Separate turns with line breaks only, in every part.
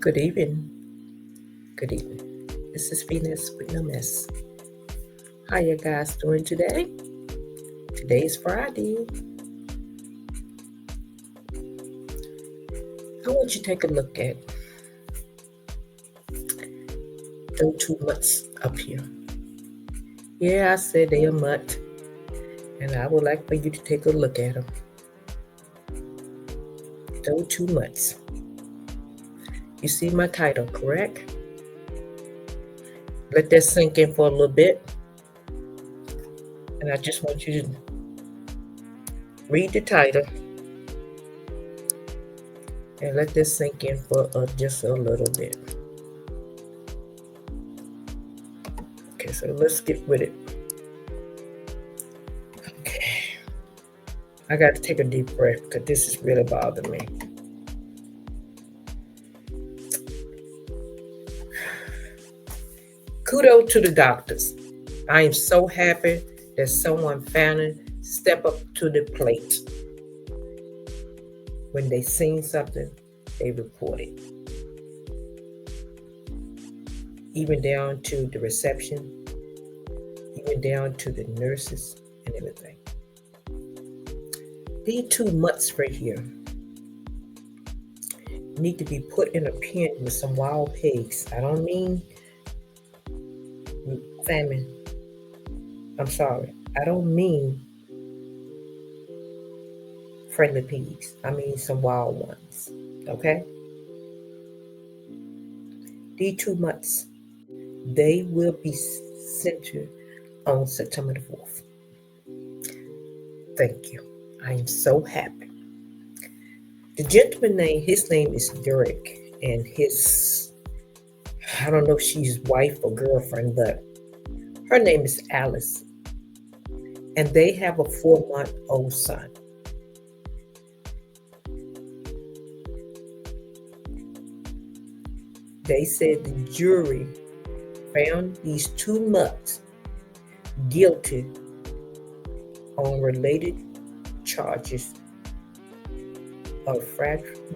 Good evening. Good evening. This is Venus with no mess. How you guys doing today? Today is Friday. I want you to take a look at those 2 mutts up here. Yeah, I said they are mutt, and I would like for you to take a look at them. Those 2 mutts. You see my title, correct? Let that sink in for a little bit. And I just want you to read the title and let this sink in for just a little bit. Okay, so let's get with it. Okay. I got to take a deep breath because this is really bothering me. Kudos to the doctors. I am so happy that someone finally stepped up to the plate. When they seen something, they report it. Even down to the reception, even down to the nurses and everything. These 2 mutts right here need to be put in a pen with some wild pigs. I don't mean famine. I'm sorry. I don't mean friendly pigs. I mean some wild ones. Okay? These 2 mutts, they will be centered on September the 4th. Thank you. I am so happy. The gentleman his name is Derrick, and I don't know if she's wife or girlfriend, but her name is Allison. And they have a 4-month-old son. They said the jury found these 2 mutts guilty on related charges of fracturing,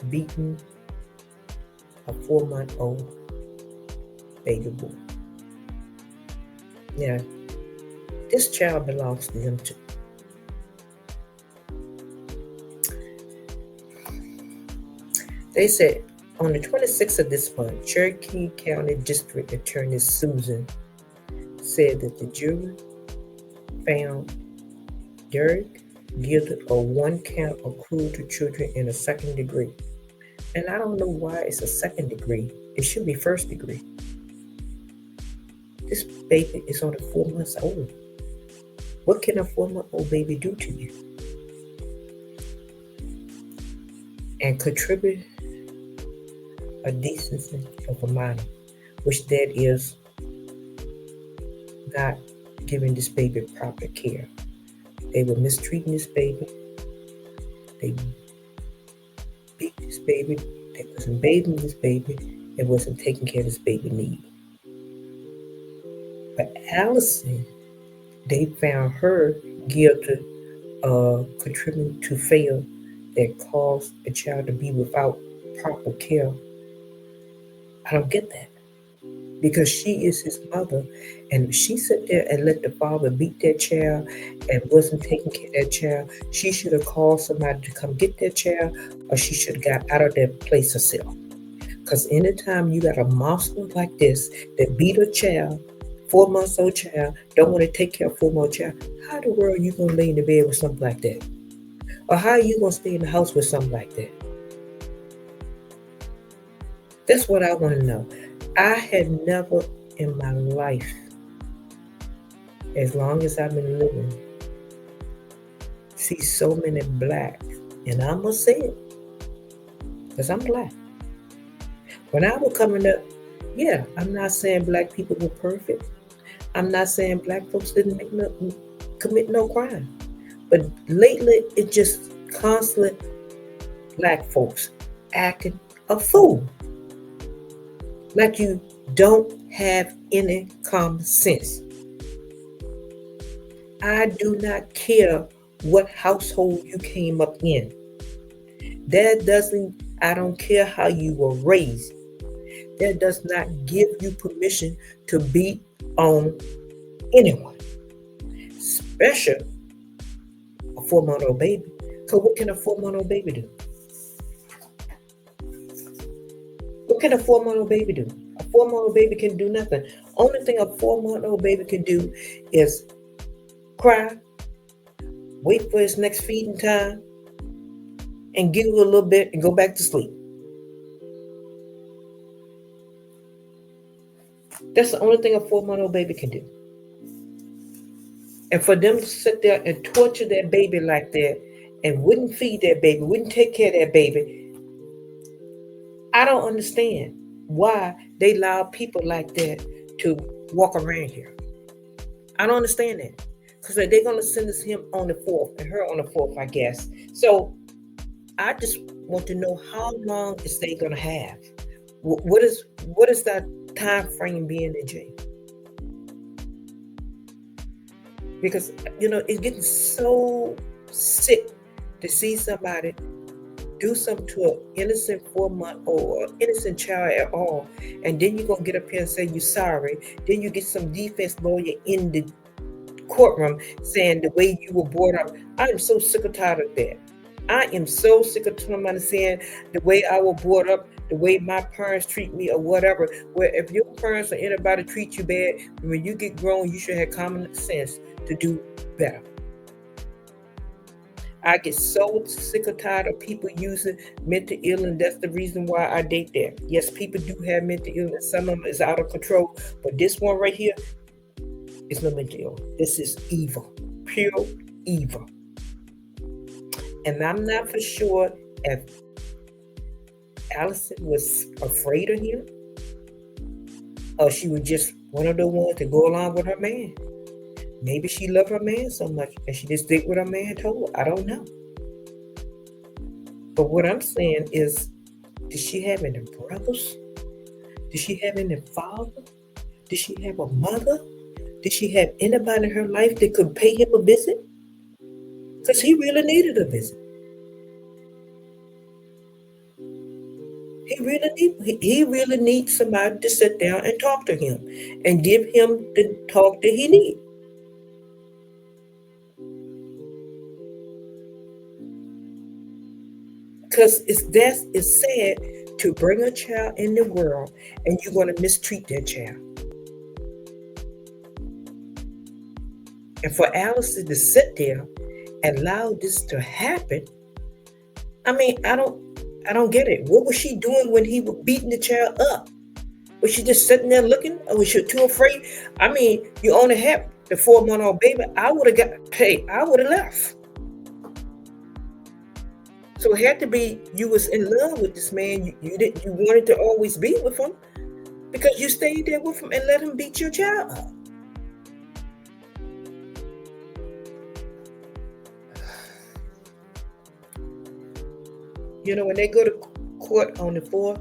beating a 4-month-old baby boy. Now, this child belongs to them too. They said on the 26th of this month, Cherokee County District Attorney Susan said that the jury found Derrick guilty of 1 count of cruelty to children in a 2nd degree. And I don't know why it's a 2nd degree. It should be 1st degree. This baby is only 4 months old. What can a 4-month-old baby do to you? And contribute a decency of a minor, which that is not giving this baby proper care. They were mistreating this baby. They beat this baby. They wasn't bathing this baby. They wasn't taking care of this baby need. But Allison, they found her guilty of contributing to fail that caused a child to be without proper care. I don't get that. Because she is his mother, and if she sat there and let the father beat that child and wasn't taking care of that child, she should have called somebody to come get that child, or she should have got out of that place herself. Because anytime you got a monster like this that beat a child, 4-month-old child, don't want to take care of a 4-month child, how in the world are you going to lay in the bed with something like that? Or how are you going to stay in the house with something like that? That's what I want to know. I had never in my life, as long as I've been living, see so many blacks, and I'm going to say it, because I'm black. When I was coming up, yeah, I'm not saying black people were perfect. I'm not saying black folks didn't commit no crime. But lately, it's just constantly black folks acting a fool. Like you don't have any common sense. I do not care what household you came up in. That doesn't I don't care how you were raised. That does not give you permission to beat on anyone, especially a 4-month-old baby. So what can a 4-month-old baby do? What can a 4-month-old baby do? A 4-month-old baby can do nothing. Only thing a 4-month-old baby can do is cry, wait for his next feeding time, and giggle a little bit and go back to sleep. That's the only thing a 4-month-old baby can do. And for them to sit there and torture that baby like that and wouldn't feed that baby, wouldn't take care of that baby, I don't understand why they allow people like that to walk around here. I don't understand that. Because they're going to send us him on the 4th and her on the 4th, I guess. So I just want to know how long is they going to have? What is that time frame being in jail? Because, it's getting so sick to see somebody do something to an innocent 4-month-old or innocent child at all. And then you're going to get up here and say you're sorry. Then you get some defense lawyer in the courtroom saying the way you were brought up. I am so sick and tired of that. I am so sick of somebody saying the way I was brought up, the way my parents treat me or whatever. Where if your parents or anybody treat you bad, when you get grown, you should have common sense to do better. I get so sick and tired of people using mental illness. That's the reason why I date that. Yes, people do have mental illness. Some of them is out of control. But this one right here is no mental illness. This is evil. Pure evil. And I'm not for sure if Allison was afraid of him or she was just one of the ones to go along with her man. Maybe she loved her man so much and she just did what her man told her. I don't know. But what I'm saying is, did she have any brothers? Did she have any father? Did she have a mother? Did she have anybody in her life that could pay him a visit? Because he really needed a visit. He really needs somebody to sit down and talk to him and give him the talk that he needs. Because it's sad to bring a child in the world and you're going to mistreat that child. And for Allison to sit there and allow this to happen, I mean, I don't get it. What was she doing when he was beating the child up? Was she just sitting there looking? Or was she too afraid? I mean, you only have the 4-month-old baby. I would have left. So it had to be you was in love with this man. You wanted to always be with him because you stayed there with him and let him beat your child up. When they go to court on the 4th,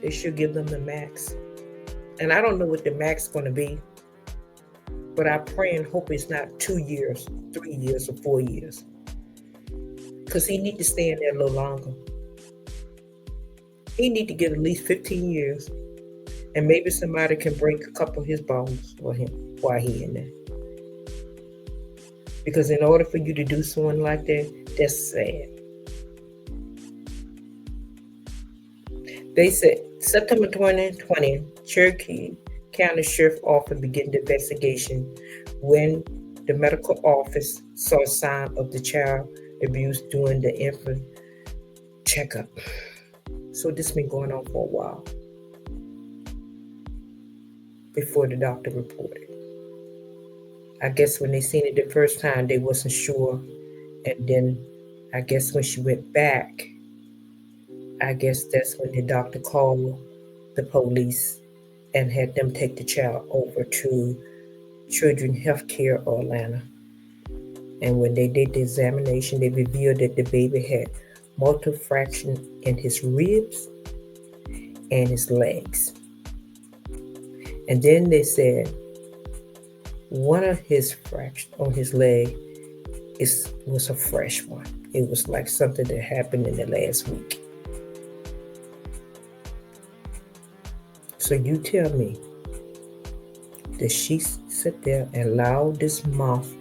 they should give them the max. And I don't know what the max is going to be, but I pray and hope it's not 2 years, 3 years, or 4 years. Because he need to stay in there a little longer. He need to get at least 15 years. And maybe somebody can break a couple of his bones for him while he in there. Because in order for you to do something like that, that's sad. They said September 2020, Cherokee County Sheriff's Office began the investigation when the medical office saw signs of the child abuse during the infant checkup. So this has been going on for a while before the doctor reported. I guess when they seen it the first time, they wasn't sure. And then I guess when she went back, I guess that's when the doctor called the police and had them take the child over to Children's Healthcare Atlanta. And when they did the examination, they revealed that the baby had multiple fractures in his ribs and his legs. And then they said one of his fractures on his leg was a fresh one. It was like something that happened in the last week. So you tell me, did she sit there and allow this monster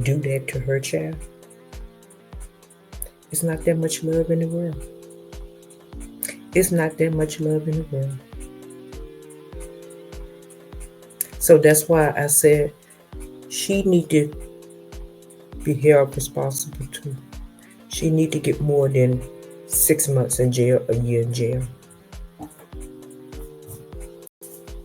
do that to her child? It's not that much love in the world. It's not that much love in the world. So that's why I said she need to be held responsible too. She need to get more than 6 months in jail, a year in jail.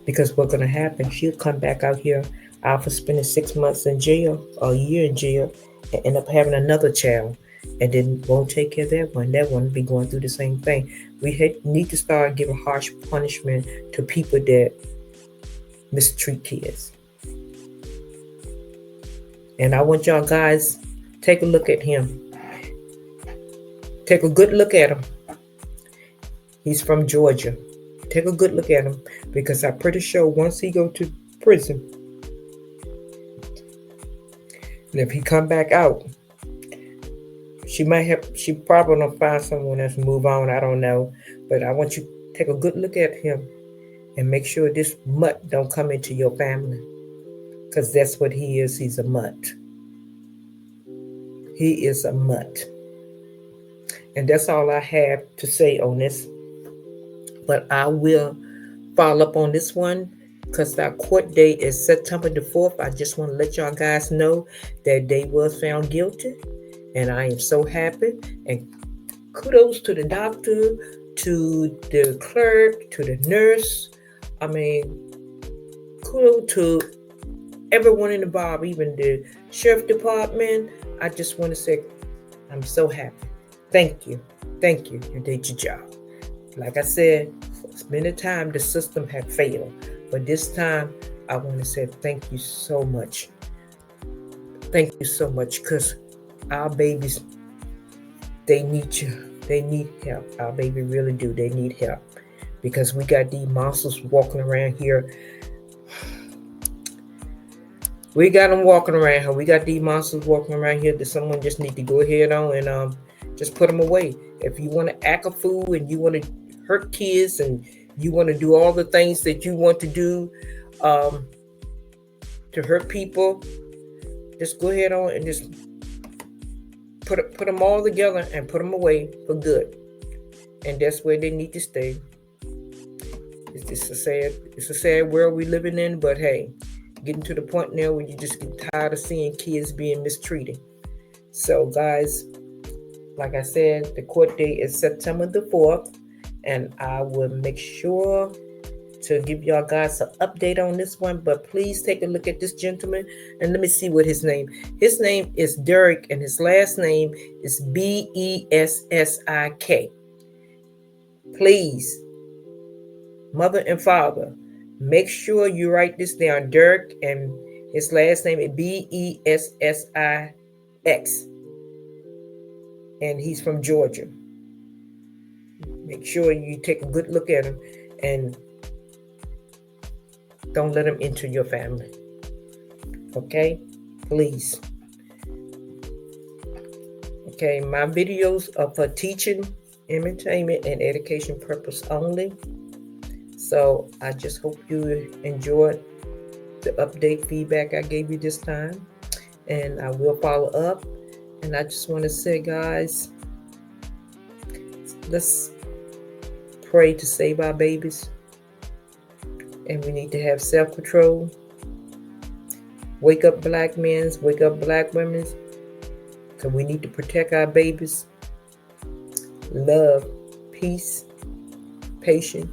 Because what's gonna happen, she'll come back out here after spending 6 months in jail, or a year in jail, and end up having another child, and then won't take care of that one. That one will be going through the same thing. We need to start giving harsh punishment to people that mistreat kids. And I want y'all guys, take a look at him. Take a good look at him. He's from Georgia. Take a good look at him, because I'm pretty sure once he go to prison, and if he come back out, she probably gonna find someone else and move on. I don't know, but I want you to take a good look at him and make sure this mutt don't come into your family, because that's what he is. He's a mutt. He is a mutt. And that's all I have to say on this. But I will follow up on this one, because our court date is September the 4th. I just want to let y'all guys know that they was found guilty. And I am so happy. And kudos to the doctor, to the clerk, to the nurse. I mean, kudos to everyone involved, even the sheriff department. I just want to say I'm so happy. Thank you. Thank you. You did your job. Like I said, it's many times the system had failed. But this time, I want to say thank you so much. Thank you so much, because our babies, they need you. They need help. Our baby really do. They need help. Because we got these monsters walking around here. We got them walking around here. We got these monsters walking around here that someone just need to go ahead on and just put them away. If you want to act a fool and you want to hurt kids and you want to do all the things that you want to do to hurt people, just go ahead on and just put them all together and put them away for good. And that's where they need to stay. It's a sad world we're living in, but hey, getting to the point now where you just get tired of seeing kids being mistreated. So guys, like I said, the court date is September the 4th, and I will make sure to give y'all guys an update on this one. But please take a look at this gentleman, and let me see what his name. His name is Derrick, and his last name is Bessik. Please, mother and father, make sure you write this down. Derrick, and his last name is Bessix. And he's from Georgia. Make sure you take a good look at him and don't let him into your family. Okay? Please. Okay, my videos are for teaching, entertainment, and education purpose only. So I just hope you enjoyed the update feedback I gave you this time. And I will follow up. And I just want to say, guys, let's pray to save our babies. And we need to have self-control. Wake up, black men. Wake up, black women. Because we need to protect our babies. Love, peace, patience,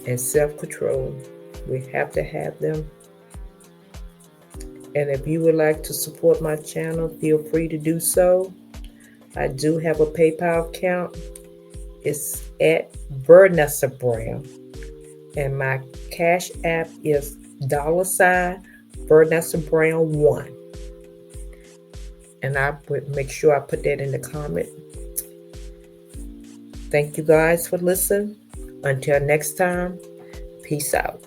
and self-control. We have to have them. And if you would like to support my channel, feel free to do so. I do have a PayPal account. It's at Vanessa Brown. And my Cash App is $ Vanessa Brown 1. And I would make sure I put that in the comment. Thank you guys for listening. Until next time, peace out.